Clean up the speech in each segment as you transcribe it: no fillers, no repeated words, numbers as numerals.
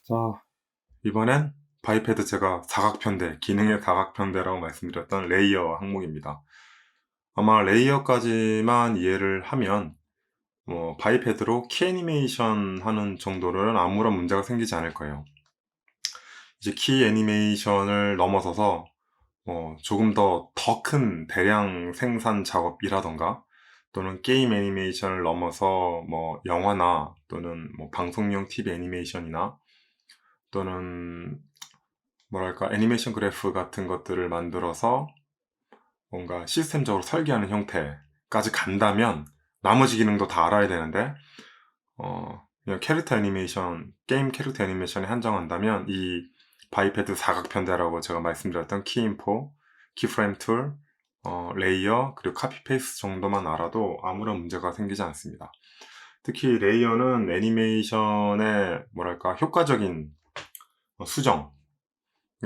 자, 이번엔 바이패드 제가 사각편대, 기능의 사각편대라고 말씀드렸던 레이어 항목입니다. 아마 레이어까지만 이해를 하면 바이패드로 키 애니메이션 하는 정도로는 아무런 문제가 생기지 않을 거예요. 이제 키 애니메이션을 넘어서서 조금 더 큰 대량 생산 작업이라던가 또는 게임 애니메이션을 넘어서 영화나 또는 방송용 TV 애니메이션이나 또는 뭐랄까 애니메이션 그래프 같은 것들을 만들어서 뭔가 시스템적으로 설계하는 형태까지 간다면 나머지 기능도 다 알아야 되는데 그냥 캐릭터 애니메이션, 게임 캐릭터 애니메이션에 한정한다면 이 바이패드 사각편대라고 제가 말씀드렸던 키인포, 키프레임 툴, 레이어, 그리고 카피 페이스트 정도만 알아도 아무런 문제가 생기지 않습니다. 특히 레이어는 애니메이션의 뭐랄까 효과적인 수정에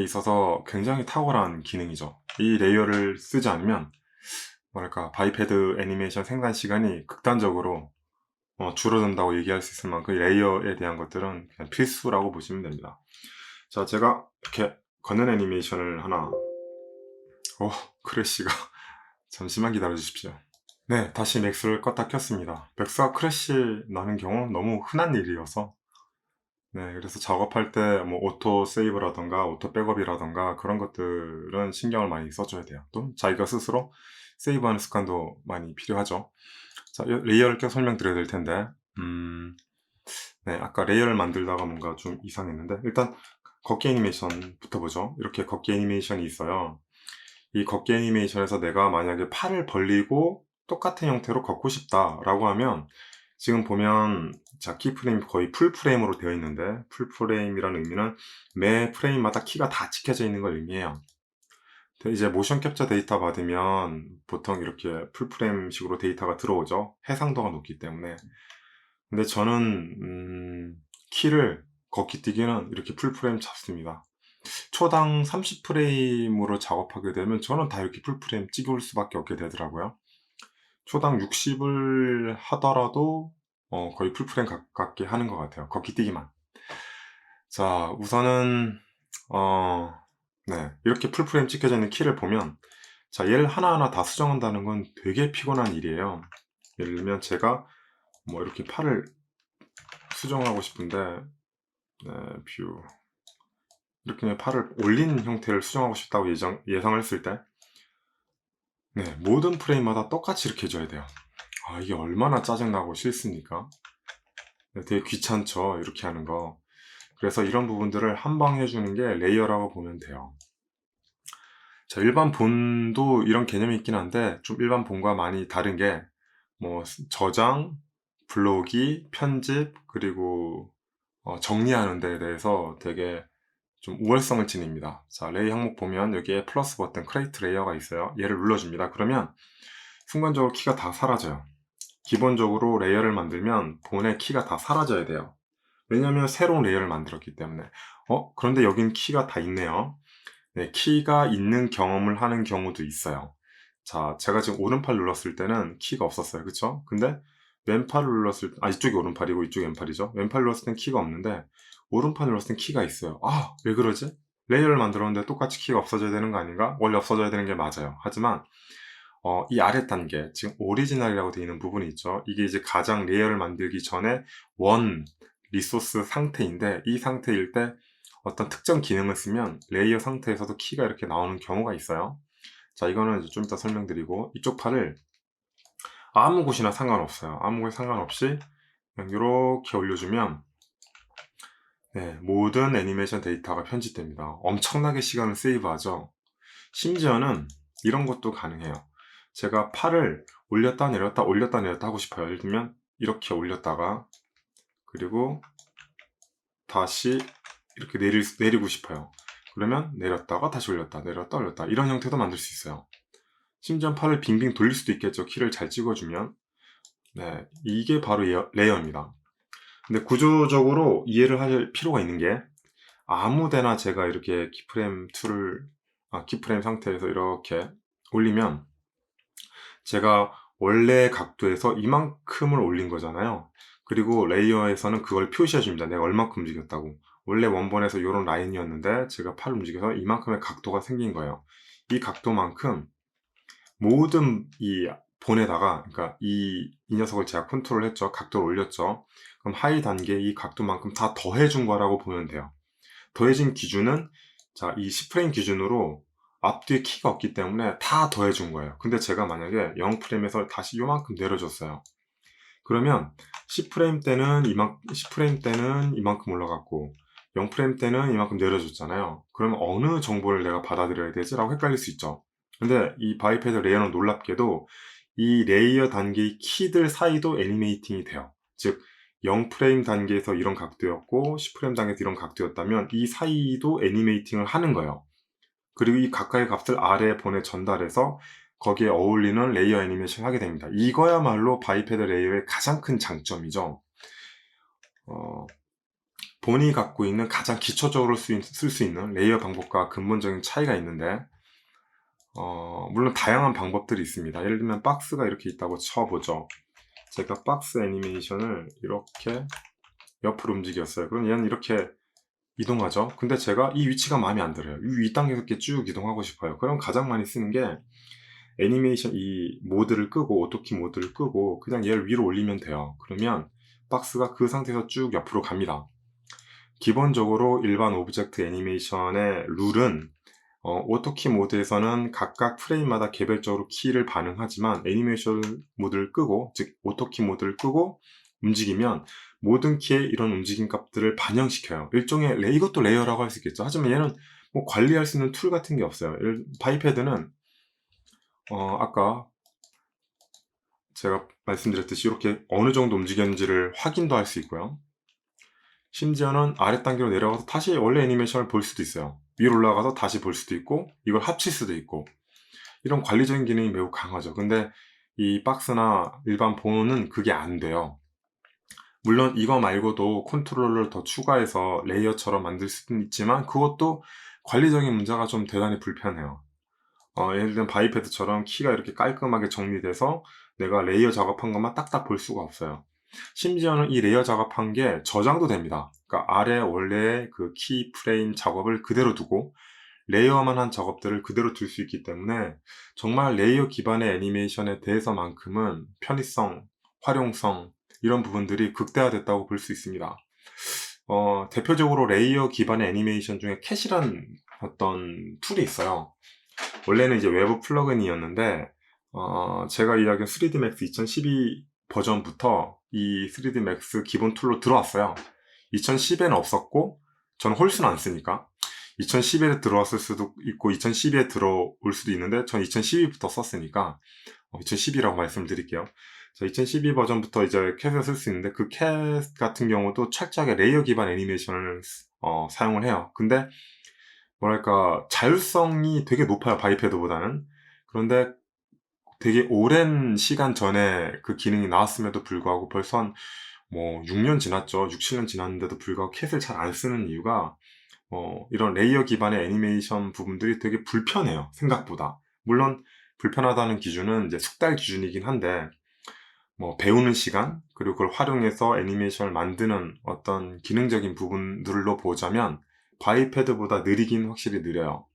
있어서 굉장히 탁월한 기능이죠. 이 레이어를 쓰지 않으면 뭐랄까 바이패드 애니메이션 생산 시간이 극단적으로 줄어든다고 얘기할 수 있을 만큼 레이어에 대한 것들은 그냥 필수라고 보시면 됩니다. 자, 제가 이렇게 걷는 애니메이션을 하나 크래쉬가 잠시만 기다려 주십시오. 네, 다시 맥스를 껐다 켰습니다. 맥스가 크래쉬 나는 경우는 너무 흔한 일이어서 네, 그래서 작업할 때 오토 세이브라던가 오토 백업이라던가 그런 것들은 신경을 많이 써줘야 돼요. 또 자기가 스스로 세이브하는 습관도 많이 필요하죠. 자, 레이어를 껴 설명드려야 될 텐데 네, 아까 레이어를 만들다가 뭔가 좀 이상했는데 일단 걷기 애니메이션부터 보죠. 이렇게 걷기 애니메이션이 있어요. 이 걷기 애니메이션에서 내가 만약에 팔을 벌리고 똑같은 형태로 걷고 싶다라고 하면 지금 보면 자, 키프레임 거의 풀프레임으로 되어 있는데 풀프레임이라는 의미는 매 프레임마다 키가 다 찍혀져 있는 걸 의미해요. 이제 모션 캡처 데이터 받으면 보통 이렇게 풀프레임식으로 데이터가 들어오죠. 해상도가 높기 때문에. 근데 저는 키를 걷기 뛰기는 이렇게 풀프레임 잡습니다. 초당 30프레임으로 작업하게 되면 저는 다 이렇게 풀프레임 찍을 수밖에 없게 되더라고요. 초당 60을 하더라도 거의 풀프레임 가깝게 하는 것 같아요. 걷기 뛰기만. 자, 우선은 네, 이렇게 풀프레임 찍혀져 있는 키를 보면 자, 얘를 하나하나 다 수정한다는 건 되게 피곤한 일이에요. 예를 들면 제가 이렇게 팔을 수정하고 싶은데 네, 뷰 이렇게 팔을 올린 형태를 수정하고 싶다고 예상을 했을 때 네, 모든 프레임마다 똑같이 이렇게 해줘야 돼요. 아, 이게 얼마나 짜증나고 싫습니까? 네, 되게 귀찮죠, 이렇게 하는 거. 그래서 이런 부분들을 한 방 해주는 게 레이어라고 보면 돼요. 자, 일반 본도 이런 개념이 있긴 한데 좀 일반 본과 많이 다른 게 저장, 블로기, 편집, 그리고 정리하는 데에 대해서 되게 좀 우월성을 지닙니다. 자, 레이 항목 보면 여기에 플러스 버튼 크레이트 레이어가 있어요. 얘를 눌러줍니다. 그러면 순간적으로 키가 다 사라져요. 기본적으로 레이어를 만들면 본의 키가 다 사라져야 돼요. 왜냐하면 새로운 레이어를 만들었기 때문에. 그런데 여긴 키가 다 있네요. 네, 키가 있는 경험을 하는 경우도 있어요. 자, 제가 지금 오른팔 눌렀을 때는 키가 없었어요. 그쵸? 근데 왼팔을 눌렀을 때, 이쪽이 오른팔이고 이쪽이 왼팔이죠. 왼팔 눌렀을 땐 키가 없는데 오른팔 눌렀을 땐 키가 있어요. 왜 그러지? 레이어를 만들었는데 똑같이 키가 없어져야 되는 거 아닌가? 원래 없어져야 되는 게 맞아요. 하지만 이 아래 단계, 지금 오리지널이라고 되어 있는 부분이 있죠. 이게 이제 가장 레이어를 만들기 전에 원 리소스 상태인데 이 상태일 때 어떤 특정 기능을 쓰면 레이어 상태에서도 키가 이렇게 나오는 경우가 있어요. 자, 이거는 이제 좀 이따 설명드리고 이쪽 팔을 아무 곳이나 상관없어요. 아무 곳 상관없이 그냥 이렇게 올려주면 네, 모든 애니메이션 데이터가 편집됩니다. 엄청나게 시간을 세이브하죠. 심지어는 이런 것도 가능해요. 제가 팔을 올렸다 내렸다 올렸다 내렸다 하고 싶어요. 예를 들면 이렇게 올렸다가 그리고 다시 이렇게 내리고 싶어요. 그러면 내렸다가 다시 올렸다 내렸다 올렸다 이런 형태도 만들 수 있어요. 심지어 팔을 빙빙 돌릴 수도 있겠죠. 키를 잘 찍어주면. 네, 이게 바로 레이어입니다. 근데 구조적으로 이해를 할 필요가 있는 게 아무데나 제가 이렇게 키프레임 상태에서 이렇게 올리면 제가 원래 각도에서 이만큼을 올린 거잖아요. 그리고 레이어에서는 그걸 표시해 줍니다. 내가 얼마큼 움직였다고. 원래 원본에서 이런 라인이었는데 제가 팔을 움직여서 이만큼의 각도가 생긴 거예요. 이 각도만큼 모든 이 본에다가, 그러니까 이 녀석을 제가 컨트롤 했죠. 각도를 올렸죠. 그럼 하위 단계에 이 각도만큼 다 더해준 거라고 보면 돼요. 더해진 기준은, 자, 이 10프레임 기준으로 앞뒤에 키가 없기 때문에 다 더해준 거예요. 근데 제가 만약에 0프레임에서 다시 요만큼 내려줬어요. 그러면 10프레임 때는 10프레임 때는 이만큼 올라갔고 0프레임 때는 이만큼 내려줬잖아요. 그러면 어느 정보를 내가 받아들여야 되지? 라고 헷갈릴 수 있죠. 근데 이 바이패드 레이어는 놀랍게도 이 레이어 단계의 키들 사이도 애니메이팅이 돼요. 즉 0프레임 단계에서 이런 각도였고 10프레임 단계에서 이런 각도였다면 이 사이도 애니메이팅을 하는 거예요. 그리고 이 각각의 값을 아래 본에 전달해서 거기에 어울리는 레이어 애니메이션을 하게 됩니다. 이거야말로 바이패드 레이어의 가장 큰 장점이죠. 본이 갖고 있는 가장 기초적으로 쓸 수 있는 레이어 방법과 근본적인 차이가 있는데, 물론 다양한 방법들이 있습니다. 예를 들면 박스가 이렇게 있다고 쳐보죠. 제가 박스 애니메이션을 이렇게 옆으로 움직였어요. 그럼 얘는 이렇게 이동하죠. 근데 제가 이 위치가 마음에 안 들어요. 이 윗단계에서 이렇게 쭉 이동하고 싶어요. 그럼 가장 많이 쓰는 게 애니메이션 이 모드를 끄고, 오토키 모드를 끄고 그냥 얘를 위로 올리면 돼요. 그러면 박스가 그 상태에서 쭉 옆으로 갑니다. 기본적으로 일반 오브젝트 애니메이션의 룰은 오토키 모드에서는 각각 프레임마다 개별적으로 키를 반응하지만 애니메이션 모드를 끄고, 즉 오토키 모드를 끄고 움직이면 모든 키에 이런 움직임 값들을 반영시켜요. 일종의 이것도 레이어라고 할 수 있겠죠. 하지만 얘는 뭐 관리할 수 있는 툴 같은 게 없어요. 바이패드는 아까 제가 말씀드렸듯이 이렇게 어느 정도 움직였는지를 확인도 할 수 있고요. 심지어는 아래 단계로 내려가서 다시 원래 애니메이션을 볼 수도 있어요. 위로 올라가서 다시 볼 수도 있고 이걸 합칠 수도 있고, 이런 관리적인 기능이 매우 강하죠. 근데 이 박스나 일반 본은 그게 안 돼요. 물론 이거 말고도 컨트롤러를 더 추가해서 레이어처럼 만들 수는 있지만 그것도 관리적인 문제가 좀 대단히 불편해요. 예를 들면 바이패드처럼 키가 이렇게 깔끔하게 정리돼서 내가 레이어 작업한 것만 딱딱 볼 수가 없어요. 심지어는 이 레이어 작업한 게 저장도 됩니다. 그러니까 아래 원래의 그 키 프레임 작업을 그대로 두고 레이어만 한 작업들을 그대로 둘 수 있기 때문에 정말 레이어 기반의 애니메이션에 대해서만큼은 편의성, 활용성, 이런 부분들이 극대화됐다고 볼 수 있습니다. 대표적으로 레이어 기반의 애니메이션 중에 캣이라는 어떤 툴이 있어요. 원래는 이제 외부 플러그인이었는데, 제가 이야기한 3D Max 2012 버전부터 이 3D Max 기본 툴로 들어왔어요. 2010에는 없었고, 저는 홀수는 안 쓰니까. 2011에 들어왔을 수도 있고, 2012에 들어올 수도 있는데, 전 2012부터 썼으니까, 2012라고 말씀드릴게요. 자, 2012 버전부터 이제 캣을 쓸 수 있는데, 그 캣 같은 경우도 철저하게 레이어 기반 애니메이션을 사용을 해요. 근데 뭐랄까 자율성이 되게 높아요, 바이패드보다는. 그런데 되게 오랜 시간 전에 그 기능이 나왔음에도 불구하고 벌써 한 뭐 6년 지났죠. 6, 7년 지났는데도 불구하고 캣을 잘 안 쓰는 이유가 이런 레이어 기반의 애니메이션 부분들이 되게 불편해요, 생각보다. 물론 불편하다는 기준은 이제 숙달 기준이긴 한데, 뭐 배우는 시간, 그리고 그걸 활용해서 애니메이션을 만드는 어떤 기능적인 부분들로 보자면 바이패드보다 느리긴 확실히 느려요.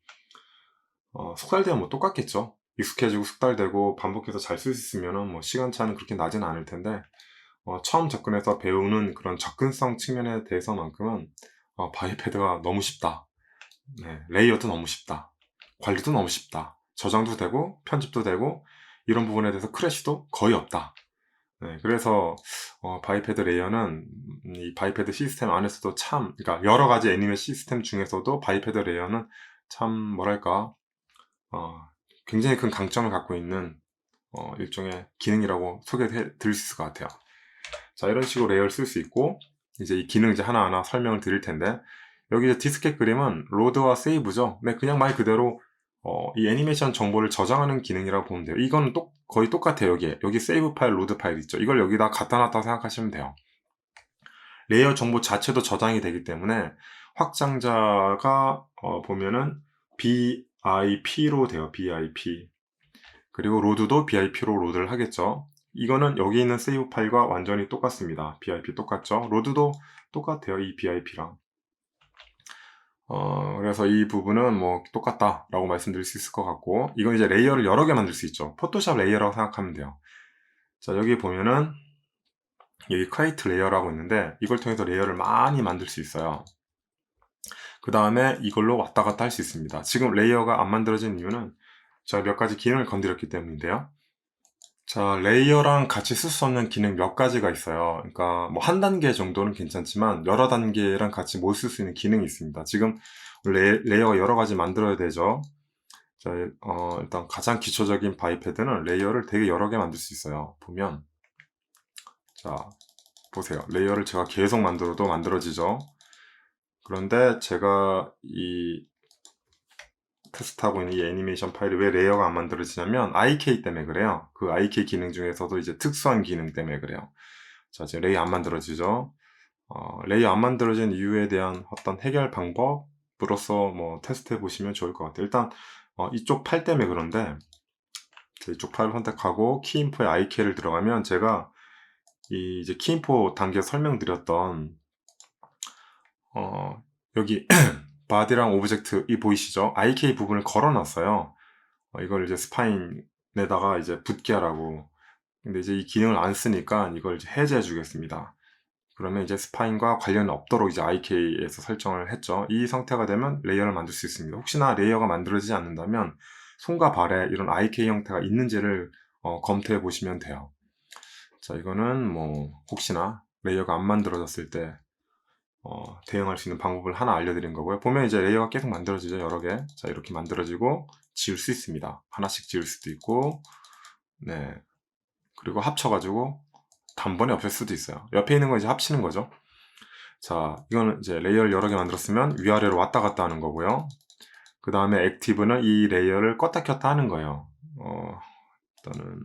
숙달되면 뭐 똑같겠죠. 익숙해지고 숙달되고 반복해서 잘 쓸 수 있으면 뭐 시간차는 그렇게 나진 않을 텐데, 처음 접근해서 배우는 그런 접근성 측면에 대해서만큼은 바이패드가 너무 쉽다. 네, 레이어도 너무 쉽다. 관리도 너무 쉽다. 저장도 되고 편집도 되고 이런 부분에 대해서 크래시도 거의 없다. 네, 그래서 바이패드 레이어는 이 바이패드 시스템 안에서도 참, 그러니까 여러 가지 애니메 시스템 중에서도 바이패드 레이어는 참 뭐랄까 굉장히 큰 강점을 갖고 있는 일종의 기능이라고 소개해 드릴 수 있을 것 같아요. 자, 이런 식으로 레이어를 쓸 수 있고, 이제 이 기능 이제 하나하나 설명을 드릴 텐데, 여기 이제 디스켓 그림은 로드와 세이브죠. 네, 그냥 말 그대로 이 애니메이션 정보를 저장하는 기능이라고 보면 돼요. 이건 거의 똑같아요. 여기 세이브 파일, 로드 파일 있죠. 이걸 여기다 갖다 놨다고 생각하시면 돼요. 레이어 정보 자체도 저장이 되기 때문에 확장자가 보면은 BIP로 돼요. BIP. 그리고 로드도 BIP로 로드를 하겠죠. 이거는 여기 있는 세이브 파일과 완전히 똑같습니다. BIP 똑같죠. 로드도 똑같아요. 이 BIP랑. 그래서 이 부분은 뭐 똑같다라고 말씀드릴 수 있을 것 같고, 이건 이제 레이어를 여러 개 만들 수 있죠. 포토샵 레이어라고 생각하면 돼요. 자, 여기 보면은 여기 크리에이트 레이어라고 있는데, 이걸 통해서 레이어를 많이 만들 수 있어요. 그 다음에 이걸로 왔다 갔다 할 수 있습니다. 지금 레이어가 안 만들어진 이유는 제가 몇 가지 기능을 건드렸기 때문인데요. 자, 레이어랑 같이 쓸 수 없는 기능 몇 가지가 있어요. 그러니까 뭐 한 단계 정도는 괜찮지만 여러 단계랑 같이 못 쓸 수 있는 기능이 있습니다. 지금 레이어가 여러 가지 만들어야 되죠. 자, 일단 가장 기초적인 바이패드는 레이어를 되게 여러 개 만들 수 있어요. 보면, 자, 보세요. 레이어를 제가 계속 만들어도 만들어지죠. 그런데 제가 이 테스트하고 있는 이 애니메이션 파일이 왜 레이어가 안 만들어지냐면 IK 때문에 그래요. 그 IK 기능 중에서도 이제 특수한 기능 때문에 그래요. 자, 지금 레이어 안 만들어지죠. 레이어 안 만들어진 이유에 대한 어떤 해결 방법으로서 뭐 테스트해 보시면 좋을 것 같아요. 일단 이쪽 파일 때문에 그런데 이쪽 파일을 선택하고 키인포에 IK를 들어가면 제가 이제 키인포 단계 설명드렸던 여기 바디랑 오브젝트 이 보이시죠? IK 부분을 걸어놨어요. 이걸 이제 스파인에다가 이제 붙게 하라고. 근데 이제 이 기능을 안 쓰니까 이걸 이제 해제해 주겠습니다. 그러면 이제 스파인과 관련이 없도록 이제 IK에서 설정을 했죠. 이 상태가 되면 레이어를 만들 수 있습니다. 혹시나 레이어가 만들어지지 않는다면 손과 발에 이런 IK 형태가 있는지를 검토해 보시면 돼요. 자, 이거는 뭐 혹시나 레이어가 안 만들어졌을 때 대응할 수 있는 방법을 하나 알려드린 거고요. 보면 이제 레이어가 계속 만들어지죠. 여러 개. 자, 이렇게 만들어지고 지울 수 있습니다. 하나씩 지울 수도 있고, 네. 그리고 합쳐가지고 단번에 없앨 수도 있어요. 옆에 있는 거 이제 합치는 거죠. 자, 이거는 이제 레이어를 여러 개 만들었으면 위아래로 왔다 갔다 하는 거고요. 그 다음에 액티브는 이 레이어를 껐다 켰다 하는 거예요. 일단은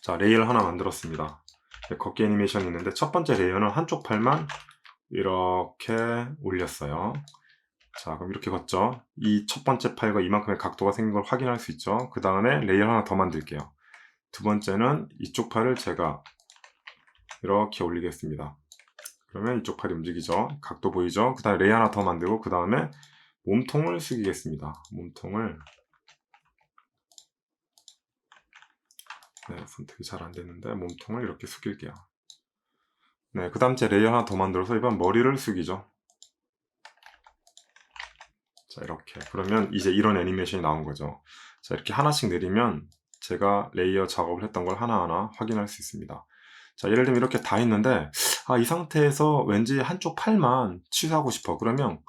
자, 레이어를 하나 만들었습니다. 걷기 애니메이션이 있는데 첫 번째 레이어는 한쪽 팔만 이렇게 올렸어요. 자, 그럼 이렇게 걷죠. 이 첫 번째 팔과 이만큼의 각도가 생긴 걸 확인할 수 있죠. 그 다음에 레이어 하나 더 만들게요. 두 번째는 이쪽 팔을 제가 이렇게 올리겠습니다. 그러면 이쪽 팔이 움직이죠. 각도 보이죠? 그 다음에 레이어 하나 더 만들고 그 다음에 몸통을 숙이겠습니다. 몸통을 선택이 잘 안되는데 몸통을 이렇게 숙일게요. 네, 그 다음 제 레이어 하나 더 만들어서 이번 머리를 숙이죠. 자, 이렇게. 그러면 이제 이런 애니메이션이 나온 거죠. 자, 이렇게 하나씩 내리면 제가 레이어 작업을 했던 걸 하나하나 확인할 수 있습니다. 자, 예를 들면 이렇게 다 했는데 이 상태에서 왠지 한쪽 팔만 취소하고 싶어. 그러면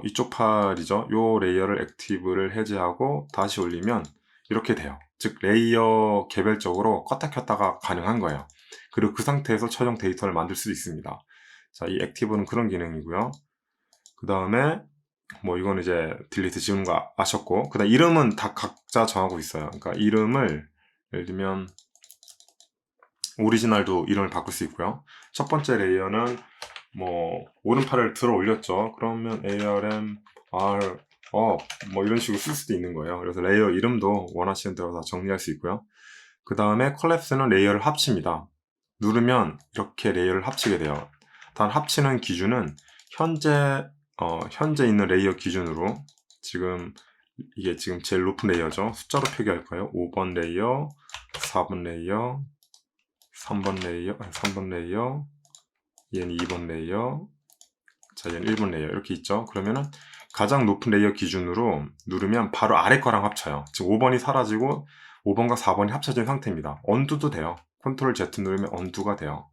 이쪽 팔이죠. 요 레이어를 액티브를 해제하고 다시 올리면 이렇게 돼요. 즉 레이어 개별적으로 껐다 켰다가 가능한 거예요. 그리고 그 상태에서 최종 데이터를 만들 수도 있습니다. 자, 이 액티브는 그런 기능이고요. 그 다음에 뭐 이거는 이제 딜리트 지우는 거 아셨고, 그 다음 이름은 다 각자 정하고 있어요. 그러니까 이름을 예를 들면 오리지널도 이름을 바꿀 수 있고요. 첫 번째 레이어는 뭐 오른팔을 들어 올렸죠. 그러면 ARM, R, 뭐 이런 식으로 쓸 수도 있는 거예요. 그래서 레이어 이름도 원하시는 대로 다 정리할 수 있고요. 그 다음에 콜랩스는 레이어를 합칩니다. 누르면 이렇게 레이어를 합치게 돼요. 단 합치는 기준은 현재 있는 레이어 기준으로 이게 지금 제일 높은 레이어죠. 숫자로 표기할 거예요. 5번 레이어, 4번 레이어, 3번 레이어, 얘는 2번 레이어, 자, 얘는 1번 레이어 이렇게 있죠. 그러면은 가장 높은 레이어 기준으로 누르면 바로 아래 거랑 합쳐요. 지금 5번이 사라지고 5번과 4번이 합쳐진 상태입니다. 언두도 돼요. 컨트롤 Z 누르면 언두가 돼요.